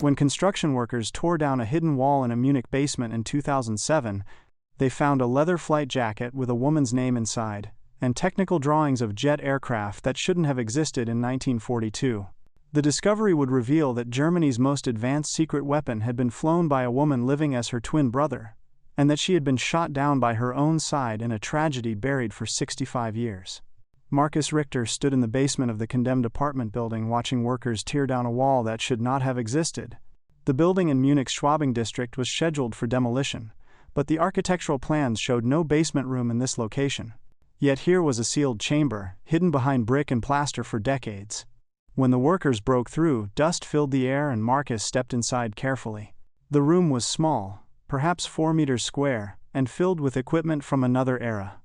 When construction workers tore down a hidden wall in a Munich basement in 2007, they found a leather flight jacket with a woman's name inside, and technical drawings of jet aircraft that shouldn't have existed in 1942. The discovery would reveal that Germany's most advanced secret weapon had been flown by a woman living as her twin brother, and that she had been shot down by her own side in a tragedy buried for 65 years. Marcus Richter stood in the basement of the condemned apartment building watching workers tear down a wall that should not have existed. The building in Munich's Schwabing district was scheduled for demolition, but the architectural plans showed no basement room in this location. Yet here was a sealed chamber, hidden behind brick and plaster for decades. When the workers broke through, dust filled the air and Marcus stepped inside carefully. The room was small, perhaps 4 meters square, and filled with equipment from another era.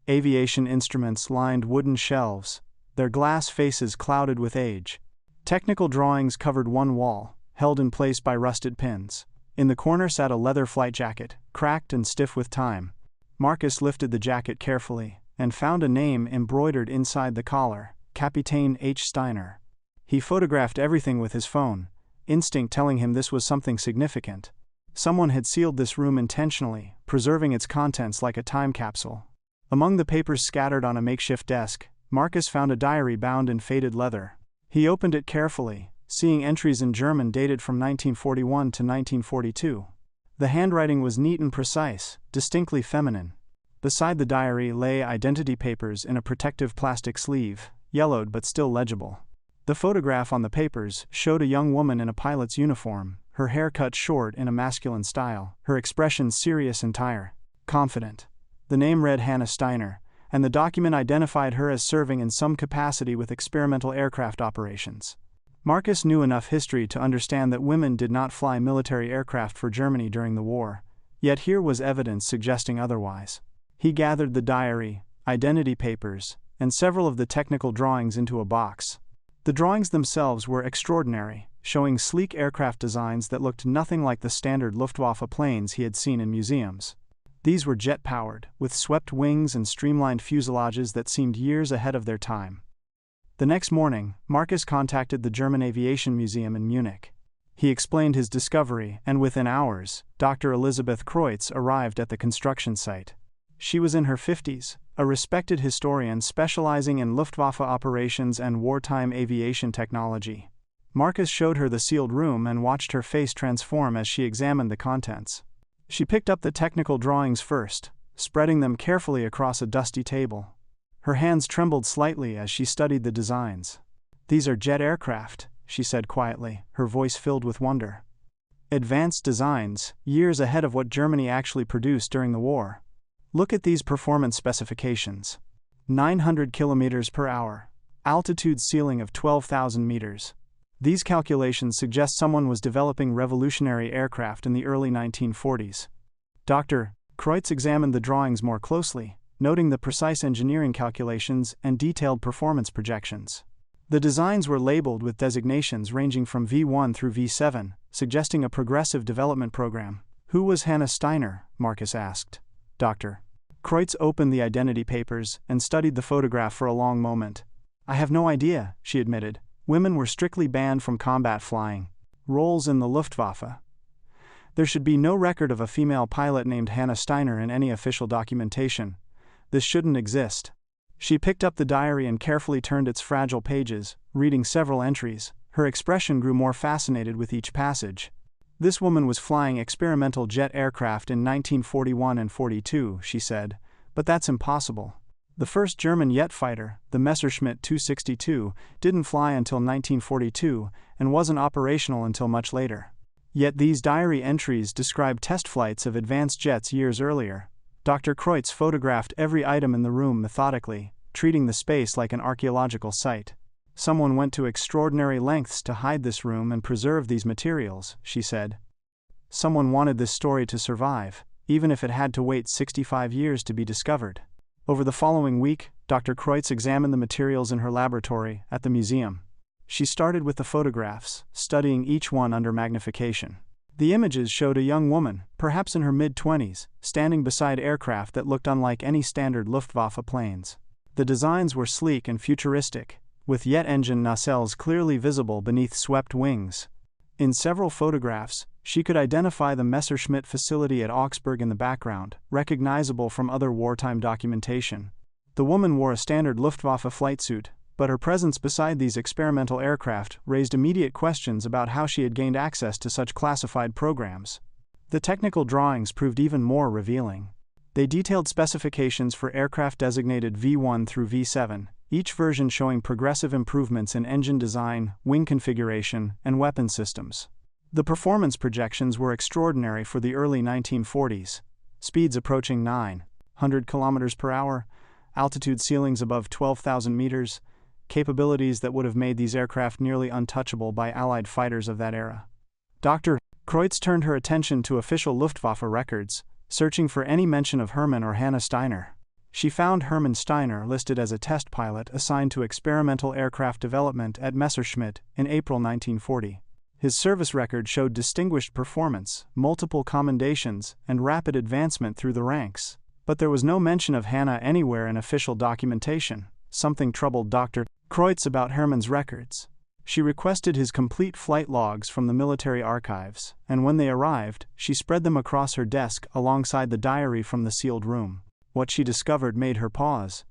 Aviation instruments lined wooden shelves, their glass faces clouded with age. Technical drawings covered one wall, held in place by rusted pins. In the corner sat a leather flight jacket, cracked and stiff with time. Marcus lifted the jacket carefully, and found a name embroidered inside the collar, Kapitän H. Steiner. He photographed everything with his phone, instinct telling him this was something significant. Someone had sealed this room intentionally, preserving its contents like a time capsule. Among the papers scattered on a makeshift desk, Marcus found a diary bound in faded leather. He opened it carefully, seeing entries in German dated from 1941 to 1942. The handwriting was neat and precise, distinctly feminine. Beside the diary lay identity papers in a protective plastic sleeve, yellowed but still legible. The photograph on the papers showed a young woman in a pilot's uniform, her hair cut short in a masculine style, her expression serious and tired, confident. The name read Hannah Steiner, and the document identified her as serving in some capacity with experimental aircraft operations. Marcus knew enough history to understand that women did not fly military aircraft for Germany during the war, yet here was evidence suggesting otherwise. He gathered the diary, identity papers, and several of the technical drawings into a box. The drawings themselves were extraordinary, showing sleek aircraft designs that looked nothing like the standard Luftwaffe planes he had seen in museums. These were jet-powered, with swept wings and streamlined fuselages that seemed years ahead of their time. The next morning, Marcus contacted the German Aviation Museum in Munich. He explained his discovery, and within hours, Dr. Elisabeth Kreutz arrived at the construction site. She was in her 50s, a respected historian specializing in Luftwaffe operations and wartime aviation technology. Marcus showed her the sealed room and watched her face transform as she examined the contents. She picked up the technical drawings first, spreading them carefully across a dusty table. Her hands trembled slightly as she studied the designs. "These are jet aircraft," she said quietly, her voice filled with wonder. "Advanced designs, years ahead of what Germany actually produced during the war. Look at these performance specifications. 900 kilometers per hour. Altitude ceiling of 12,000 meters. These calculations suggest someone was developing revolutionary aircraft in the early 1940s. Dr. Kreutz examined the drawings more closely, noting the precise engineering calculations and detailed performance projections. The designs were labeled with designations ranging from V1 through V7, suggesting a progressive development program. "Who was Hannah Steiner?" Marcus asked. Dr. Kreutz opened the identity papers and studied the photograph for a long moment. "I have no idea," she admitted. "Women were strictly banned from combat flying roles in the Luftwaffe. There should be no record of a female pilot named Hannah Steiner in any official documentation. This shouldn't exist." She picked up the diary and carefully turned its fragile pages, reading several entries. Her expression grew more fascinated with each passage. "This woman was flying experimental jet aircraft in 1941 and 42, she said, but that's impossible. The first German jet fighter, the Messerschmitt 262, didn't fly until 1942 and wasn't operational until much later. Yet these diary entries describe test flights of advanced jets years earlier." Dr. Kreutz photographed every item in the room methodically, treating the space like an archaeological site. "Someone went to extraordinary lengths to hide this room and preserve these materials," she said. "Someone wanted this story to survive, even if it had to wait 65 years to be discovered." Over the following week, Dr. Kreutz examined the materials in her laboratory at the museum. She started with the photographs, studying each one under magnification. The images showed a young woman, perhaps in her mid-20s, standing beside aircraft that looked unlike any standard Luftwaffe planes. The designs were sleek and futuristic, with jet engine nacelles clearly visible beneath swept wings. In several photographs, she could identify the Messerschmitt facility at Augsburg in the background, recognizable from other wartime documentation. The woman wore a standard Luftwaffe flight suit, but her presence beside these experimental aircraft raised immediate questions about how she had gained access to such classified programs. The technical drawings proved even more revealing. They detailed specifications for aircraft designated V1 through V7, each version showing progressive improvements in engine design, wing configuration, and weapon systems. The performance projections were extraordinary for the early 1940s, speeds approaching 900 km per hour, altitude ceilings above 12,000 meters, capabilities that would have made these aircraft nearly untouchable by Allied fighters of that era. Dr. Kreutz turned her attention to official Luftwaffe records, searching for any mention of Hermann or Hannah Steiner. She found Hermann Steiner listed as a test pilot assigned to experimental aircraft development at Messerschmitt in April 1940. His service record showed distinguished performance, multiple commendations, and rapid advancement through the ranks. But there was no mention of Hannah anywhere in official documentation. Something troubled Dr. Kreutz about Hermann's records. She requested his complete flight logs from the military archives, and when they arrived, she spread them across her desk alongside the diary from the sealed room. What she discovered made her pause.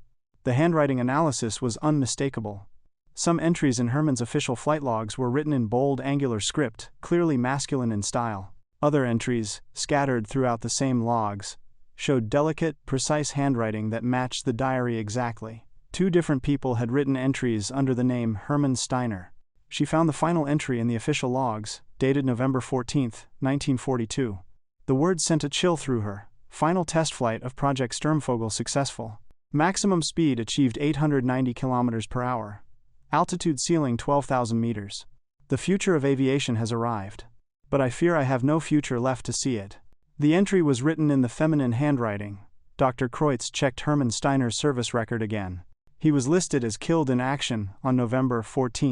The handwriting analysis was unmistakable. Some entries in Hermann's official flight logs were written in bold, angular script, clearly masculine in style. Other entries, scattered throughout the same logs, showed delicate, precise handwriting that matched the diary exactly. Two different people had written entries under the name Hermann Steiner. She found the final entry in the official logs, dated November 14, 1942. The words sent a chill through her. Final test flight of Project Sturmvogel successful. Maximum speed achieved 890 km per hour. Altitude ceiling 12,000 meters. The future of aviation has arrived. But I fear I have no future left to see it. The entry was written in the feminine handwriting. Dr. Kreutz checked Hermann Steiner's service record again. He was listed as killed in action on November 14,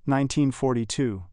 1942,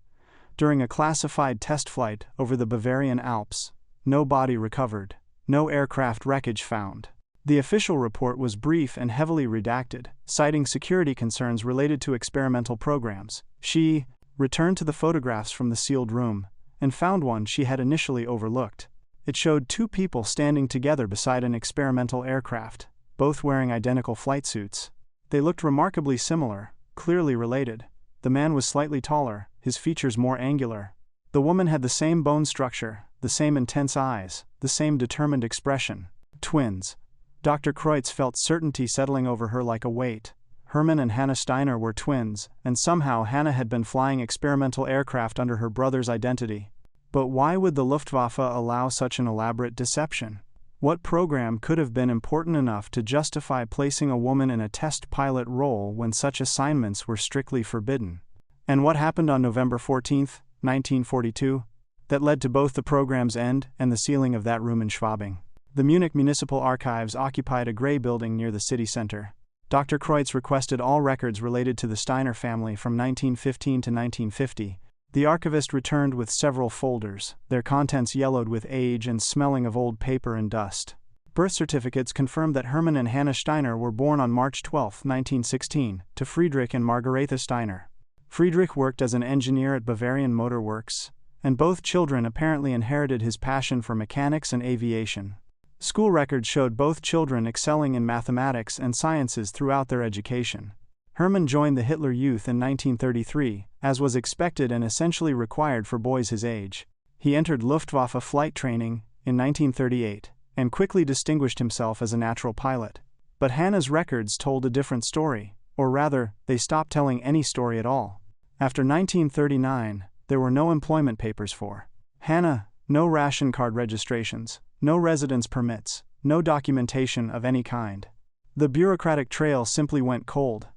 during a classified test flight over the Bavarian Alps. No body recovered. No aircraft wreckage found. The official report was brief and heavily redacted, citing security concerns related to experimental programs. She returned to the photographs from the sealed room and found one she had initially overlooked. It showed two people standing together beside an experimental aircraft, both wearing identical flight suits. They looked remarkably similar, clearly related. The man was slightly taller, his features more angular. The woman had the same bone structure, the same intense eyes, the same determined expression. Twins. Dr. Kreutz felt certainty settling over her like a weight. Hermann and Hannah Steiner were twins, and somehow Hannah had been flying experimental aircraft under her brother's identity. But why would the Luftwaffe allow such an elaborate deception? What program could have been important enough to justify placing a woman in a test pilot role when such assignments were strictly forbidden? And what happened on November 14, 1942, that led to both the program's end and the sealing of that room in Schwabing? The Munich Municipal Archives occupied a gray building near the city center. Dr. Kreutz requested all records related to the Steiner family from 1915 to 1950. The archivist returned with several folders, their contents yellowed with age and smelling of old paper and dust. Birth certificates confirmed that Hermann and Hannah Steiner were born on March 12, 1916, to Friedrich and Margaretha Steiner. Friedrich worked as an engineer at Bavarian Motor Works, and both children apparently inherited his passion for mechanics and aviation. School records showed both children excelling in mathematics and sciences throughout their education. Hermann joined the Hitler Youth in 1933, as was expected and essentially required for boys his age. He entered Luftwaffe flight training in 1938, and quickly distinguished himself as a natural pilot. But Hannah's records told a different story, or rather, they stopped telling any story at all. After 1939, there were no employment papers for Hannah, no ration card registrations, no residence permits, no documentation of any kind. The bureaucratic trail simply went cold,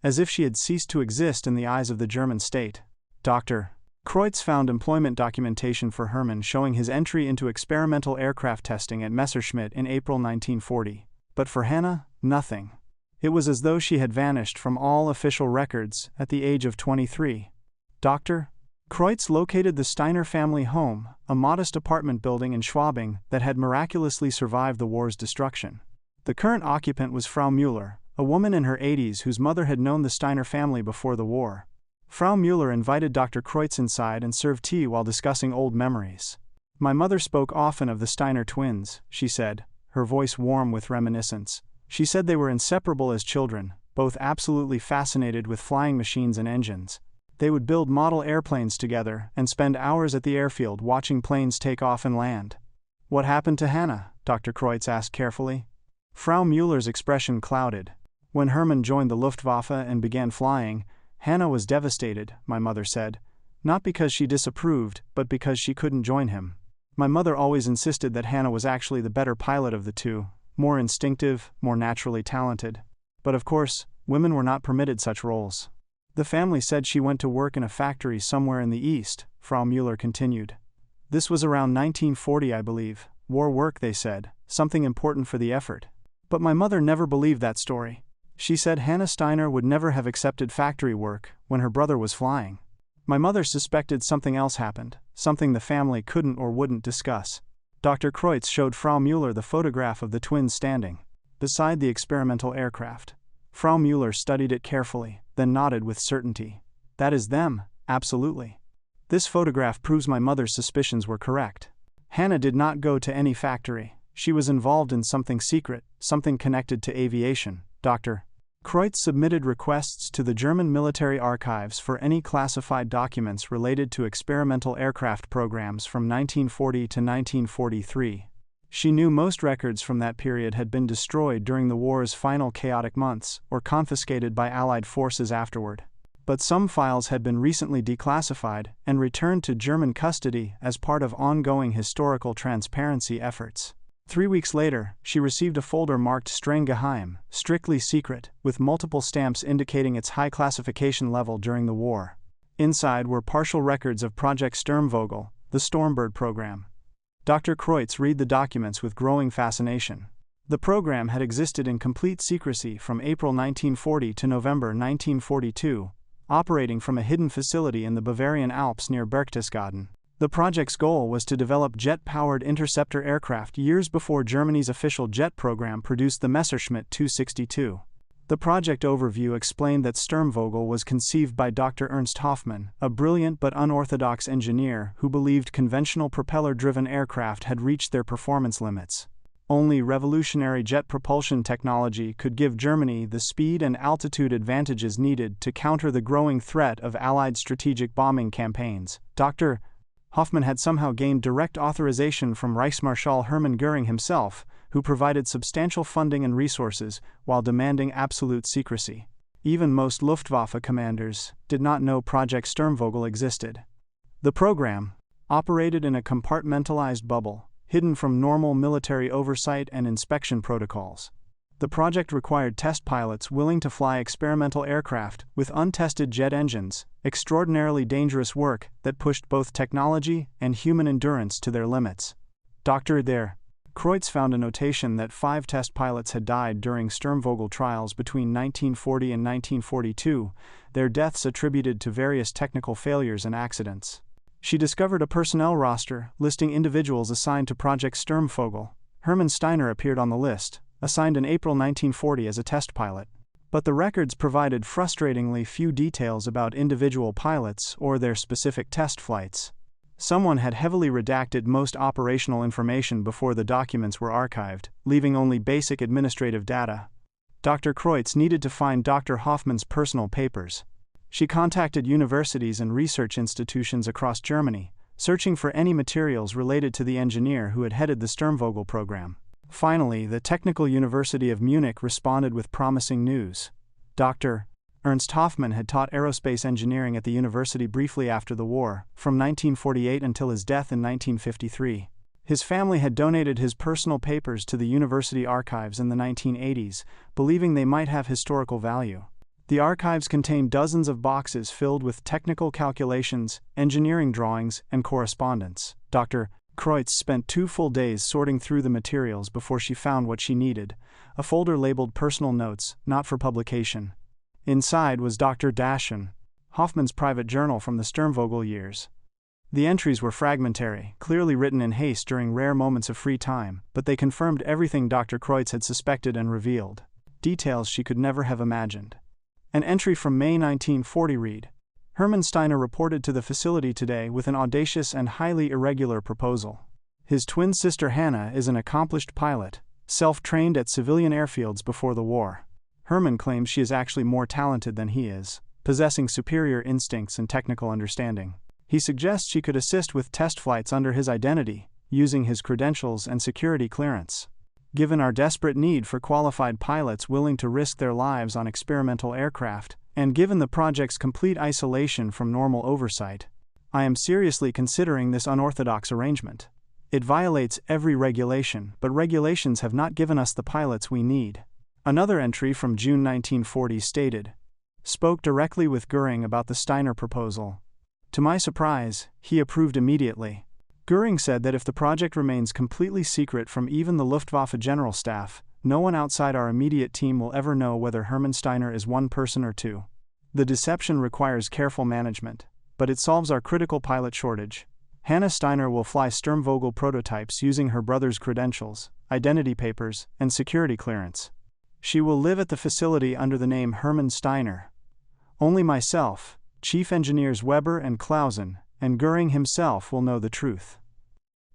as if she had ceased to exist in the eyes of the German state. Dr. Kreutz found employment documentation for Hermann showing his entry into experimental aircraft testing at Messerschmitt in April 1940. But for Hannah, nothing. It was as though she had vanished from all official records at the age of 23. Dr. Kreutz located the Steiner family home, a modest apartment building in Schwabing that had miraculously survived the war's destruction. The current occupant was Frau Müller, a woman in her 80s whose mother had known the Steiner family before the war. Frau Müller invited Dr. Kreutz inside and served tea while discussing old memories. My mother spoke often of the Steiner twins, she said, her voice warm with reminiscence. She said they were inseparable as children, both absolutely fascinated with flying machines and engines. They would build model airplanes together and spend hours at the airfield watching planes take off and land. What happened to Hannah? Dr. Kreutz asked carefully. Frau Müller's expression clouded. When Hermann joined the Luftwaffe and began flying, Hannah was devastated, my mother said. Not because she disapproved, but because she couldn't join him. My mother always insisted that Hannah was actually the better pilot of the two, more instinctive, more naturally talented. But of course, women were not permitted such roles. The family said she went to work in a factory somewhere in the East, Frau Müller continued. This was around 1940, I believe. War work, they said, something important for the effort. But my mother never believed that story. She said Hannah Steiner would never have accepted factory work when her brother was flying. My mother suspected something else happened, something the family couldn't or wouldn't discuss. Dr. Kreutz showed Frau Müller the photograph of the twins standing beside the experimental aircraft. Frau Müller studied it carefully, then nodded with certainty. That is them, absolutely. This photograph proves my mother's suspicions were correct. Hannah did not go to any factory. She was involved in something secret, something connected to aviation. Dr. Kreutz submitted requests to the German military archives for any classified documents related to experimental aircraft programs from 1940 to 1943. She knew most records from that period had been destroyed during the war's final chaotic months or confiscated by Allied forces afterward. But some files had been recently declassified and returned to German custody as part of ongoing historical transparency efforts. 3 weeks later, she received a folder marked streng geheim, strictly secret, with multiple stamps indicating its high classification level during the war. Inside were partial records of Project Sturmvogel, the Stormbird program. Dr. Kreutz read the documents with growing fascination. The program had existed in complete secrecy from April 1940 to November 1942, operating from a hidden facility in the Bavarian Alps near Berchtesgaden. The project's goal was to develop jet-powered interceptor aircraft years before Germany's official jet program produced the Messerschmitt 262. The project overview explained that Sturmvogel was conceived by Dr. Ernst Hoffmann, a brilliant but unorthodox engineer who believed conventional propeller-driven aircraft had reached their performance limits. Only revolutionary jet propulsion technology could give Germany the speed and altitude advantages needed to counter the growing threat of Allied strategic bombing campaigns. Dr. Hoffmann had somehow gained direct authorization from Reichsmarschall Hermann Göring himself, who provided substantial funding and resources while demanding absolute secrecy. Even most Luftwaffe commanders did not know Project Sturmvogel existed. The program operated in a compartmentalized bubble, hidden from normal military oversight and inspection protocols. The project required test pilots willing to fly experimental aircraft with untested jet engines, extraordinarily dangerous work that pushed both technology and human endurance to their limits. Dr. Kreutz found a notation that 5 test pilots had died during Sturmvogel trials between 1940 and 1942, their deaths attributed to various technical failures and accidents. She discovered a personnel roster listing individuals assigned to Project Sturmvogel. Hermann Steiner appeared on the list, assigned in April 1940 as a test pilot. But the records provided frustratingly few details about individual pilots or their specific test flights. Someone had heavily redacted most operational information before the documents were archived, leaving only basic administrative data. Dr. Kreutz needed to find Dr. Hoffmann's personal papers. She contacted universities and research institutions across Germany, searching for any materials related to the engineer who had headed the Sturmvogel program. Finally, the Technical University of Munich responded with promising news. Dr. Ernst Hoffmann had taught aerospace engineering at the university briefly after the war, from 1948 until his death in 1953. His family had donated his personal papers to the university archives in the 1980s, believing they might have historical value. The archives contained dozens of boxes filled with technical calculations, engineering drawings, and correspondence. Dr. Kreutz spent 2 full days sorting through the materials before she found what she needed, a folder labeled Personal Notes, not for publication. Inside was Dr. Hoffmann's private journal from the Sturmvogel years. The entries were fragmentary, clearly written in haste during rare moments of free time, but they confirmed everything Dr. Kreutz had suspected and revealed. Details she could never have imagined. An entry from May 1940 read, Hermann Steiner reported to the facility today with an audacious and highly irregular proposal. His twin sister Hannah is an accomplished pilot, self-trained at civilian airfields before the war. Hermann claims she is actually more talented than he is, possessing superior instincts and technical understanding. He suggests she could assist with test flights under his identity, using his credentials and security clearance. Given our desperate need for qualified pilots willing to risk their lives on experimental aircraft, and given the project's complete isolation from normal oversight, I am seriously considering this unorthodox arrangement. It violates every regulation, but regulations have not given us the pilots we need. Another entry from June 1940 stated, "Spoke directly with Göring about the Steiner proposal. To my surprise, he approved immediately. Göring said that if the project remains completely secret from even the Luftwaffe General Staff, no one outside our immediate team will ever know whether Hermann Steiner is one person or two. The deception requires careful management, but it solves our critical pilot shortage. Hannah Steiner will fly Sturmvogel prototypes using her brother's credentials, identity papers, and security clearance. She will live at the facility under the name Hermann Steiner. Only myself, Chief Engineers Weber and Clausen, and Göring himself will know the truth."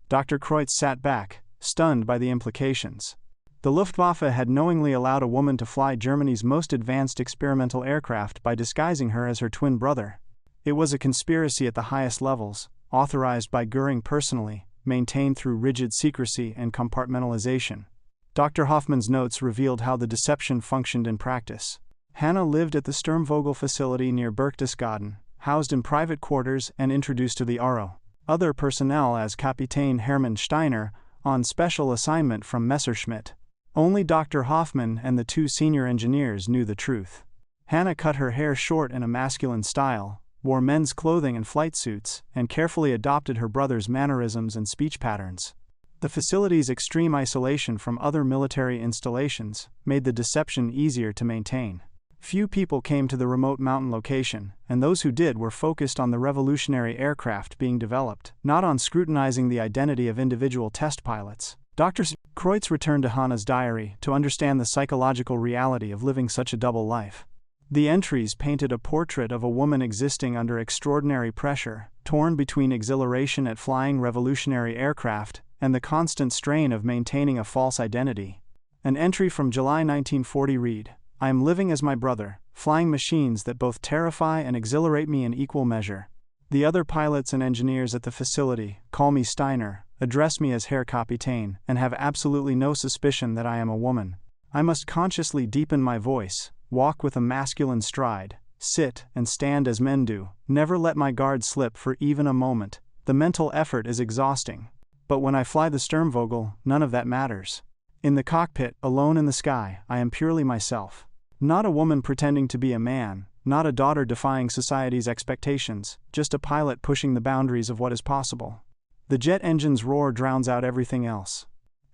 Dr. Kreutz sat back, stunned by the implications. The Luftwaffe had knowingly allowed a woman to fly Germany's most advanced experimental aircraft by disguising her as her twin brother. It was a conspiracy at the highest levels, authorized by Göring personally, maintained through rigid secrecy and compartmentalization. Dr. Hoffman's notes revealed how the deception functioned in practice. Hannah lived at the Sturmvogel facility near Berchtesgaden, housed in private quarters and introduced to the ARO. Other personnel as Kapitän Hermann Steiner, on special assignment from Messerschmitt. Only Dr. Hoffman and the two senior engineers knew the truth. Hannah cut her hair short in a masculine style, wore men's clothing and flight suits, and carefully adopted her brother's mannerisms and speech patterns. The facility's extreme isolation from other military installations made the deception easier to maintain. Few people came to the remote mountain location, and those who did were focused on the revolutionary aircraft being developed, not on scrutinizing the identity of individual test pilots. Dr. Kreutz returned to Hannah's diary to understand the psychological reality of living such a double life. The entries painted a portrait of a woman existing under extraordinary pressure, torn between exhilaration at flying revolutionary aircraft and the constant strain of maintaining a false identity. An entry from July 1940 read, "I am living as my brother, flying machines that both terrify and exhilarate me in equal measure. The other pilots and engineers at the facility call me Steiner, address me as Herr Kapitän, and have absolutely no suspicion that I am a woman. I must consciously deepen my voice, walk with a masculine stride, sit and stand as men do, never let my guard slip for even a moment. The mental effort is exhausting. But when I fly the Sturmvogel, none of that matters. In the cockpit, alone in the sky, I am purely myself. Not a woman pretending to be a man, not a daughter defying society's expectations, just a pilot pushing the boundaries of what is possible. The jet engine's roar drowns out everything else.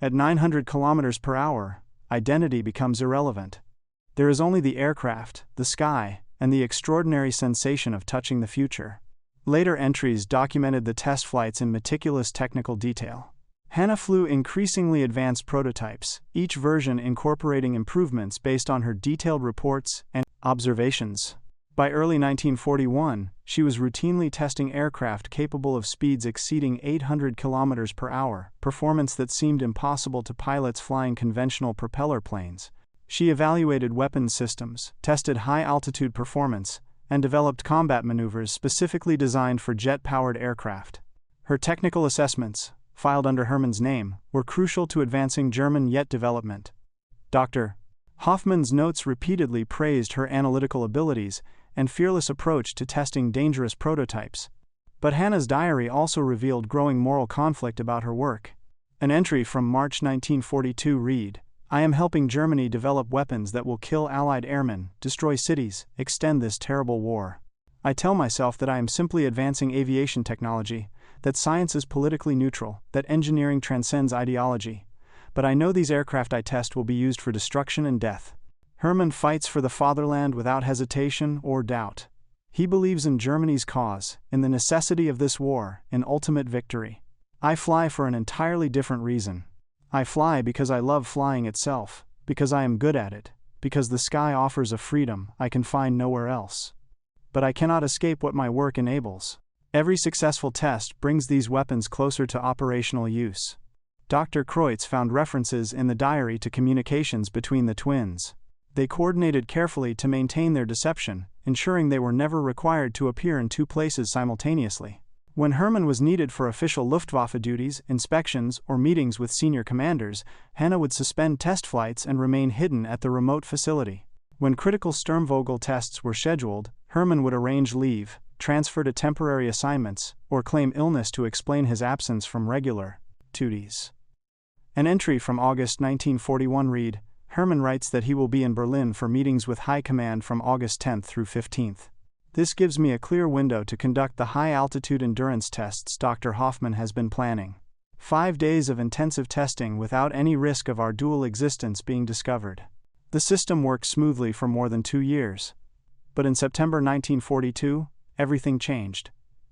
At 900 kilometers per hour, identity becomes irrelevant. There is only the aircraft, the sky, and the extraordinary sensation of touching the future." Later entries documented the test flights in meticulous technical detail. Hannah flew increasingly advanced prototypes, each version incorporating improvements based on her detailed reports and observations. By early 1941, she was routinely testing aircraft capable of speeds exceeding 800 km per hour, performance that seemed impossible to pilots flying conventional propeller planes. She evaluated weapons systems, tested high-altitude performance, and developed combat maneuvers specifically designed for jet-powered aircraft. Her technical assessments, filed under Hermann's name, were crucial to advancing German jet development. Dr. Hoffman's notes repeatedly praised her analytical abilities and fearless approach to testing dangerous prototypes. But Hannah's diary also revealed growing moral conflict about her work. An entry from March 1942 read, "I am helping Germany develop weapons that will kill Allied airmen, destroy cities, extend this terrible war. I tell myself that I am simply advancing aviation technology, that science is politically neutral, that engineering transcends ideology. But I know these aircraft I test will be used for destruction and death." Hermann fights for the fatherland without hesitation or doubt. He believes in Germany's cause, in the necessity of this war, in ultimate victory. I fly for an entirely different reason. I fly because I love flying itself, because I am good at it, because the sky offers a freedom I can find nowhere else. but I cannot escape what my work enables. Every successful test brings these weapons closer to operational use. Dr. Kreutz found references in the diary to communications between the twins. They coordinated carefully to maintain their deception, ensuring they were never required to appear in two places simultaneously. When Hermann was needed for official Luftwaffe duties, inspections, or meetings with senior commanders, Hanna would suspend test flights and remain hidden at the remote facility. When critical Sturmvogel tests were scheduled, Hermann would arrange leave, transfer to temporary assignments, or claim illness to explain his absence from regular duties. An entry from August 1941 read, Hermann writes that he will be in Berlin for meetings with High Command from August 10 through 15. This gives me a clear window to conduct the high-altitude endurance tests Dr. Hoffman has been planning. 5 days of intensive testing without any risk of our dual existence being discovered. The system worked smoothly for more than 2 years. But in September 1942, everything changed.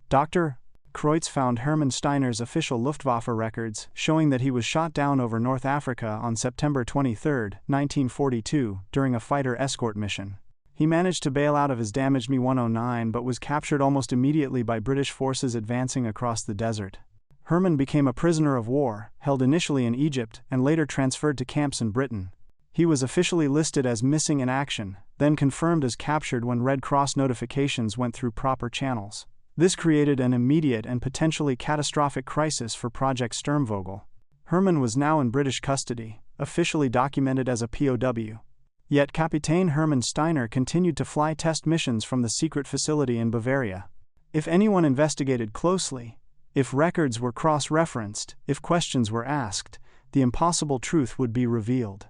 Dr. Kreutz found Hermann Steiner's official Luftwaffe records showing that he was shot down over North Africa on September 23, 1942, during a fighter escort mission. He managed to bail out of his damaged Mi-109 but was captured almost immediately by British forces advancing across the desert. Hermann became a prisoner of war, held initially in Egypt and later transferred to camps in Britain. He was officially listed as missing in action, then confirmed as captured when Red Cross notifications went through proper channels. This created an immediate and potentially catastrophic crisis for Project Sturmvogel. Hermann was now in British custody, officially documented as a POW. Yet Kapitän Hermann Steiner continued to fly test missions from the secret facility in Bavaria. If anyone investigated closely, if records were cross-referenced, if questions were asked, the impossible truth would be revealed.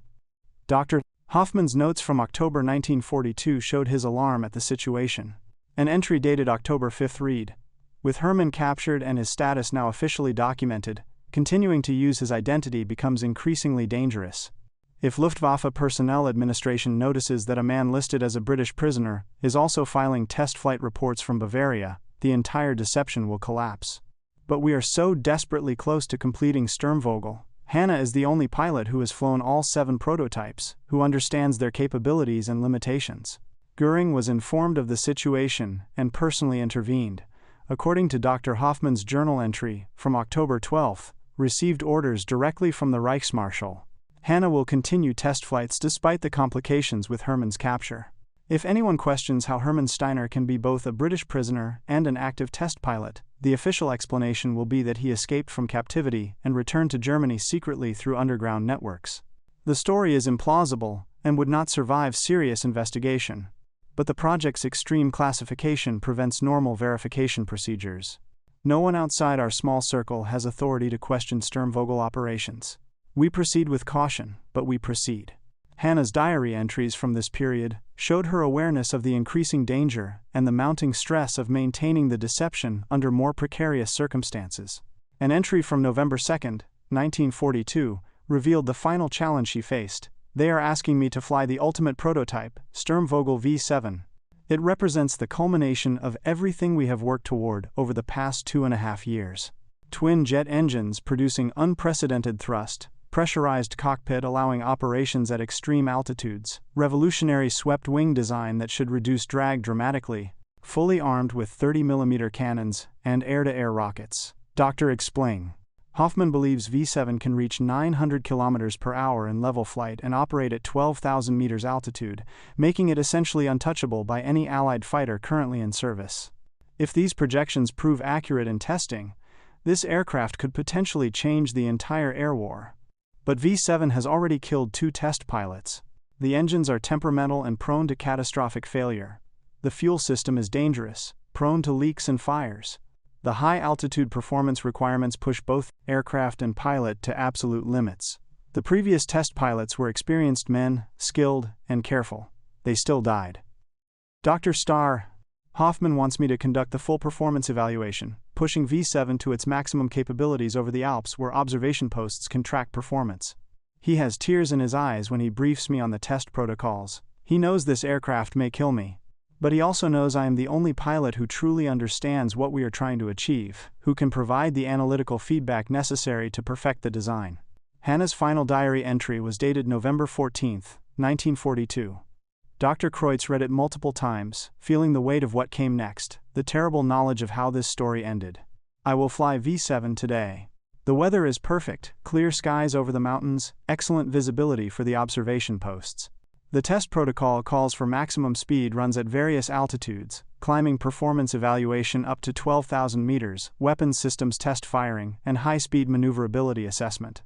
Dr. Hoffman's notes from October 1942 showed his alarm at the situation. An entry dated October 5 read, with Hermann captured and his status now officially documented, continuing to use his identity becomes increasingly dangerous. If Luftwaffe Personnel Administration notices that a man listed as a British prisoner is also filing test flight reports from Bavaria, the entire deception will collapse. But we are so desperately close to completing Sturmvogel. Hanna is the only pilot who has flown all 7 prototypes, who understands their capabilities and limitations. Göring was informed of the situation and personally intervened. According to Dr. Hoffman's journal entry from October 12, received orders directly from the Reichsmarschall. Hanna will continue test flights despite the complications with Hermann's capture. If anyone questions how Hermann Steiner can be both a British prisoner and an active test pilot, the official explanation will be that he escaped from captivity and returned to Germany secretly through underground networks. The story is implausible and would not survive serious investigation. But the project's extreme classification prevents normal verification procedures. No one outside our small circle has authority to question Sturmvogel operations. We proceed with caution, but we proceed. Hanna's diary entries from this period showed her awareness of the increasing danger and the mounting stress of maintaining the deception under more precarious circumstances. An entry from November 2, 1942, revealed the final challenge she faced. They are asking me to fly the ultimate prototype, Sturmvogel V7. It represents the culmination of everything we have worked toward over the past 2.5 years. Twin jet engines producing unprecedented thrust, pressurized cockpit allowing operations at extreme altitudes, revolutionary swept-wing design that should reduce drag dramatically, fully armed with 30mm cannons and air-to-air rockets. Dr. Explain. Hoffman believes V7 can reach 900 km per hour in level flight and operate at 12,000 meters altitude, making it essentially untouchable by any Allied fighter currently in service. If these projections prove accurate in testing, this aircraft could potentially change the entire air war. But V7 has already killed 2 test pilots. The engines are temperamental and prone to catastrophic failure. The fuel system is dangerous, prone to leaks and fires. The high-altitude performance requirements push both aircraft and pilot to absolute limits. The previous test pilots were experienced men, skilled and careful. They still died. Dr. Starr. Hoffman wants me to conduct the full performance evaluation, pushing V7 to its maximum capabilities over the Alps where observation posts can track performance. He has tears in his eyes when he briefs me on the test protocols. He knows this aircraft may kill me. But he also knows I am the only pilot who truly understands what we are trying to achieve, who can provide the analytical feedback necessary to perfect the design. Hanna's final diary entry was dated November 14, 1942. Dr. Kreutz read it multiple times, feeling the weight of what came next, the terrible knowledge of how this story ended. I will fly V-7 today. The weather is perfect, clear skies over the mountains, excellent visibility for the observation posts. The test protocol calls for maximum speed runs at various altitudes, climbing performance evaluation up to 12,000 meters, weapons systems test firing, and high-speed maneuverability assessment.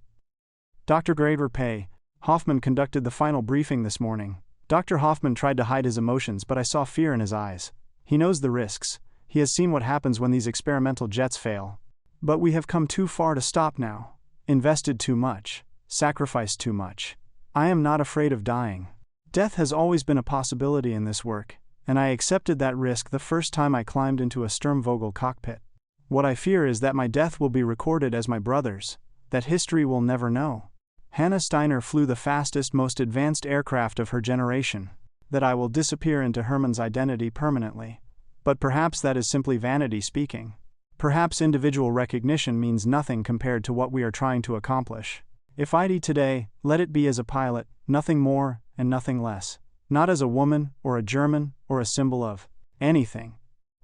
Dr. Graver Pay. Hoffman conducted the final briefing this morning. Dr. Hoffman tried to hide his emotions, but I saw fear in his eyes. He knows the risks. He has seen what happens when these experimental jets fail. But we have come too far to stop now. Invested too much. Sacrificed too much. I am not afraid of dying. Death has always been a possibility in this work, and I accepted that risk the first time I climbed into a Sturmvogel cockpit. What I fear is that my death will be recorded as my brother's, that history will never know. Hannah Steiner flew the fastest, most advanced aircraft of her generation, that I will disappear into Herman's identity permanently. But perhaps that is simply vanity speaking. Perhaps individual recognition means nothing compared to what we are trying to accomplish. If I die today, let it be as a pilot, nothing more and nothing less. Not as a woman, or a German, or a symbol of anything.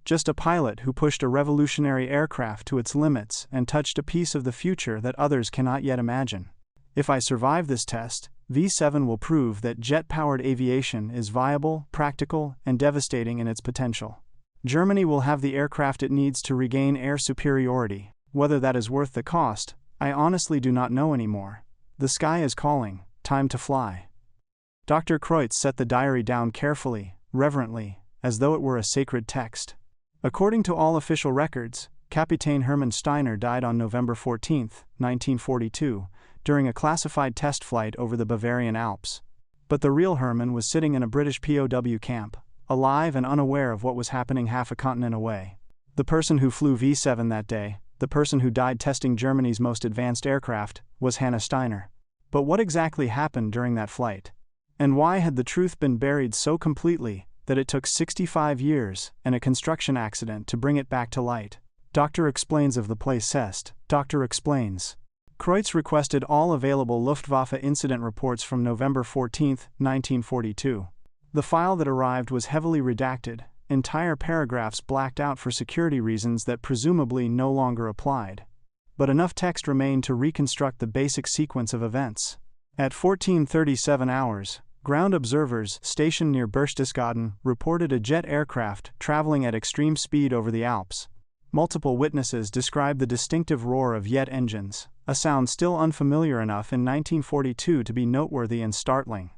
Just a pilot who pushed a revolutionary aircraft to its limits and touched a piece of the future that others cannot yet imagine. If I survive this test, V-7 will prove that jet-powered aviation is viable, practical, and devastating in its potential. Germany will have the aircraft it needs to regain air superiority. Whether that is worth the cost, I honestly do not know anymore. The sky is calling, time to fly. Dr. Kreutz set the diary down carefully, reverently, as though it were a sacred text. According to all official records, Kapitän Hermann Steiner died on November 14, 1942, during a classified test flight over the Bavarian Alps. But the real Hermann was sitting in a British POW camp, alive and unaware of what was happening half a continent away. The person who flew V-7 that day, the person who died testing Germany's most advanced aircraft, was Hannah Steiner. But what exactly happened during that flight? And why had the truth been buried so completely that it took 65 years and a construction accident to bring it back to light? Doctor explains of the place Cest. Doctor explains. Kreutz requested all available Luftwaffe incident reports from November 14, 1942. The file that arrived was heavily redacted, entire paragraphs blacked out for security reasons that presumably no longer applied. But enough text remained to reconstruct the basic sequence of events. At 14:37 hours, ground observers stationed near Berchtesgaden reported a jet aircraft traveling at extreme speed over the Alps. Multiple witnesses described the distinctive roar of jet engines, a sound still unfamiliar enough in 1942 to be noteworthy and startling.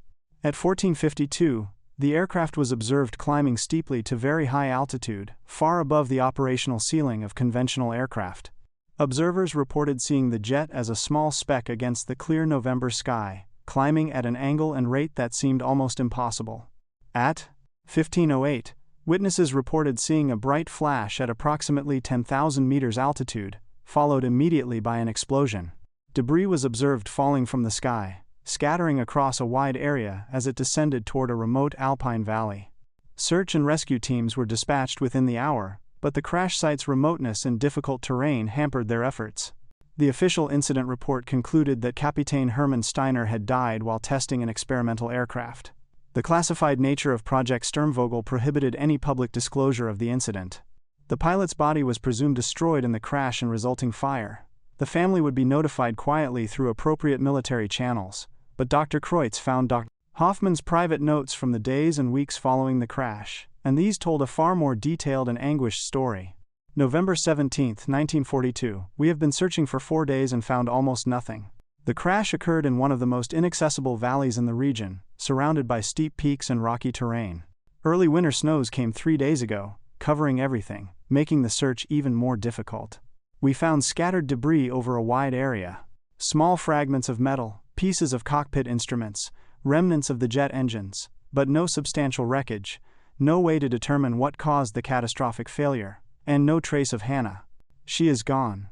At 14:52, the aircraft was observed climbing steeply to very high altitude, far above the operational ceiling of conventional aircraft. Observers reported seeing the jet as a small speck against the clear November sky, climbing at an angle and rate that seemed almost impossible. At 15:08, witnesses reported seeing a bright flash at approximately 10,000 meters altitude, followed immediately by an explosion. Debris was observed falling from the sky, scattering across a wide area as it descended toward a remote alpine valley. Search and rescue teams were dispatched within the hour, but the crash site's remoteness and difficult terrain hampered their efforts. The official incident report concluded that Kapitän Hermann Steiner had died while testing an experimental aircraft. The classified nature of Project Sturmvogel prohibited any public disclosure of the incident. The pilot's body was presumed destroyed in the crash and resulting fire. The family would be notified quietly through appropriate military channels, but Dr. Kreutz found Dr. Hoffman's private notes from the days and weeks following the crash, and these told a far more detailed and anguished story. November 17, 1942, we have been searching for 4 days and found almost nothing. The crash occurred in one of the most inaccessible valleys in the region, surrounded by steep peaks and rocky terrain. Early winter snows came 3 days ago, covering everything, making the search even more difficult. We found scattered debris over a wide area. Small fragments of metal, pieces of cockpit instruments, remnants of the jet engines, but no substantial wreckage, no way to determine what caused the catastrophic failure, and no trace of Hannah. She is gone.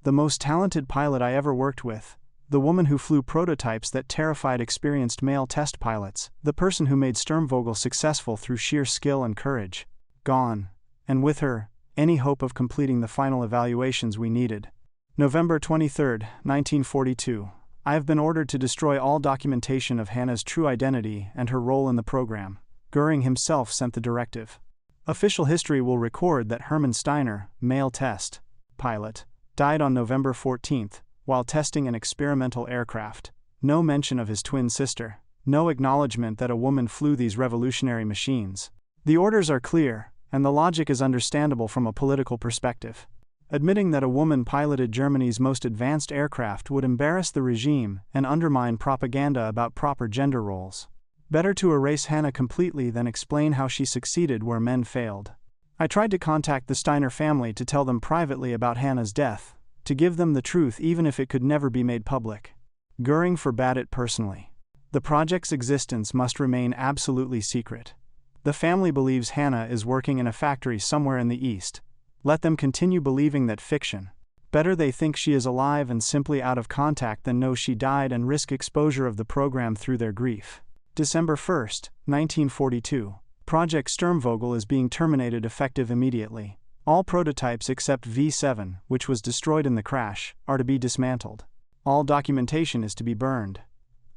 The most talented pilot I ever worked with, the woman who flew prototypes that terrified experienced male test pilots, the person who made Sturmvogel successful through sheer skill and courage, gone, and with her, any hope of completing the final evaluations we needed. November 23, 1942. I have been ordered to destroy all documentation of Hannah's true identity and her role in the program. Göring himself sent the directive. Official history will record that Hermann Steiner, male test pilot, died on November 14 while testing an experimental aircraft. No mention of his twin sister. No acknowledgement that a woman flew these revolutionary machines. The orders are clear, and the logic is understandable from a political perspective. Admitting that a woman piloted Germany's most advanced aircraft would embarrass the regime and undermine propaganda about proper gender roles. Better to erase Hannah completely than explain how she succeeded where men failed. I tried to contact the Steiner family to tell them privately about Hannah's death, to give them the truth even if it could never be made public. Göring forbade it personally. The project's existence must remain absolutely secret. The family believes Hannah is working in a factory somewhere in the East. Let them continue believing that fiction. Better they think she is alive and simply out of contact than know she died and risk exposure of the program through their grief. December 1, 1942. Project Sturmvogel is being terminated effective immediately. All prototypes except V7, which was destroyed in the crash, are to be dismantled. All documentation is to be burned.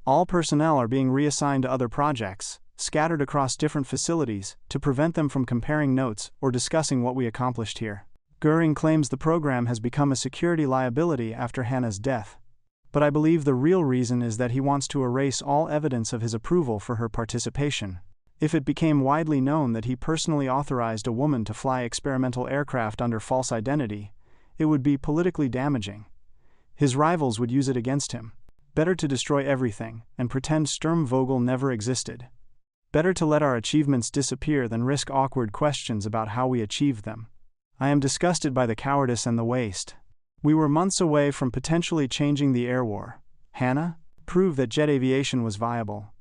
All personnel are being reassigned to other projects, scattered across different facilities, to prevent them from comparing notes or discussing what we accomplished here. Göring claims the program has become a security liability after Hannah's death. But I believe the real reason is that he wants to erase all evidence of his approval for her participation. If it became widely known that he personally authorized a woman to fly experimental aircraft under false identity, it would be politically damaging. His rivals would use it against him. Better to destroy everything and pretend Sturmvogel never existed. Better to let our achievements disappear than risk awkward questions about how we achieved them. I am disgusted by the cowardice and the waste. We were months away from potentially changing the air war. Hannah proved that jet aviation was viable.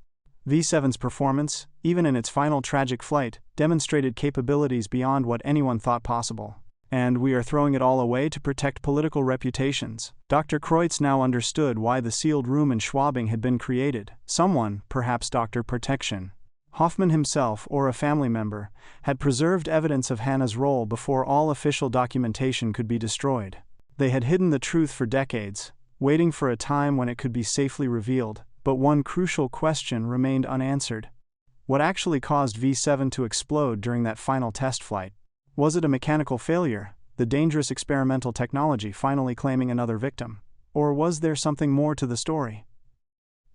V7's performance, even in its final tragic flight, demonstrated capabilities beyond what anyone thought possible. And we are throwing it all away to protect political reputations. Dr. Kreutz now understood why the sealed room in Schwabing had been created. Someone, perhaps Dr. Protection, Hoffman himself or a family member, had preserved evidence of Hannah's role before all official documentation could be destroyed. They had hidden the truth for decades, waiting for a time when it could be safely revealed, but one crucial question remained unanswered. What actually caused V7 to explode during that final test flight? Was it a mechanical failure, the dangerous experimental technology finally claiming another victim? Or was there something more to the story?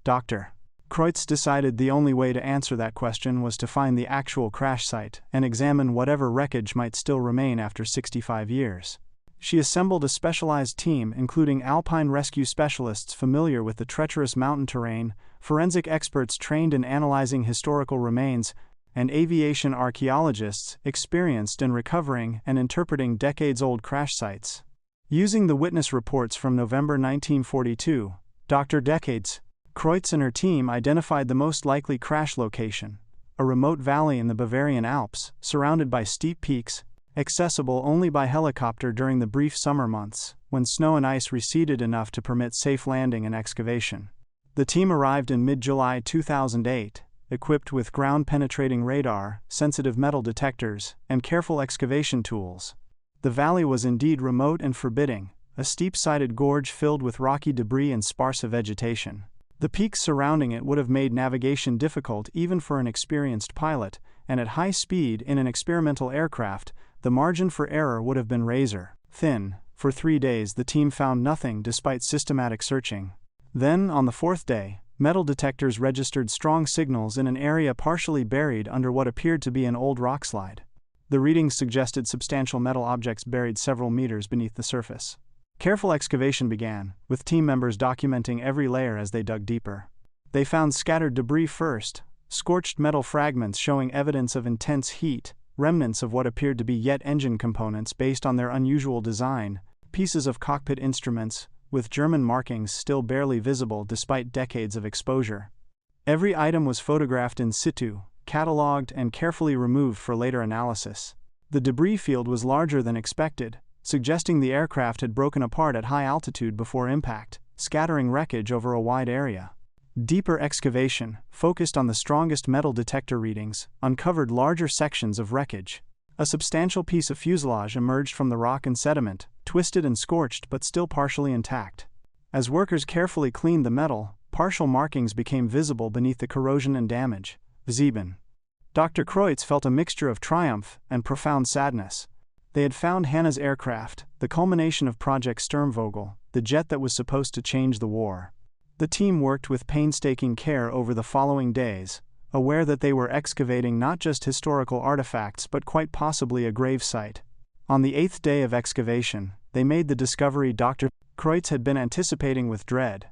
Dr. Kreutz decided the only way to answer that question was to find the actual crash site and examine whatever wreckage might still remain after 65 years. She assembled a specialized team including alpine rescue specialists familiar with the treacherous mountain terrain, forensic experts trained in analyzing historical remains, and aviation archaeologists experienced in recovering and interpreting decades-old crash sites. Using the witness reports from November 1942, Dr. Kreutz and her team identified the most likely crash location, a remote valley in the Bavarian Alps, surrounded by steep peaks, accessible only by helicopter during the brief summer months, when snow and ice receded enough to permit safe landing and excavation. The team arrived in mid-July 2008, equipped with ground-penetrating radar, sensitive metal detectors, and careful excavation tools. The valley was indeed remote and forbidding, a steep-sided gorge filled with rocky debris and sparse vegetation. The peaks surrounding it would have made navigation difficult even for an experienced pilot, and at high speed in an experimental aircraft, the margin for error would have been razor-thin. For 3 days the team found nothing despite systematic searching. Then, on the 4th day, metal detectors registered strong signals in an area partially buried under what appeared to be an old rockslide. The readings suggested substantial metal objects buried several meters beneath the surface. Careful excavation began, with team members documenting every layer as they dug deeper. They found scattered debris first, scorched metal fragments showing evidence of intense heat, remnants of what appeared to be jet engine components based on their unusual design, pieces of cockpit instruments, with German markings still barely visible despite decades of exposure. Every item was photographed in situ, catalogued and carefully removed for later analysis. The debris field was larger than expected, suggesting the aircraft had broken apart at high altitude before impact, scattering wreckage over a wide area. Deeper excavation, focused on the strongest metal detector readings, uncovered larger sections of wreckage. A substantial piece of fuselage emerged from the rock and sediment, twisted and scorched but still partially intact. As workers carefully cleaned the metal, partial markings became visible beneath the corrosion and damage. Sieben. Dr. Kreutz felt a mixture of triumph and profound sadness. They had found Hannah's aircraft, the culmination of Project Sturmvogel, the jet that was supposed to change the war. The team worked with painstaking care over the following days, aware that they were excavating not just historical artifacts but quite possibly a grave site. On the 8th day of excavation, they made the discovery Dr. Kreutz had been anticipating with dread.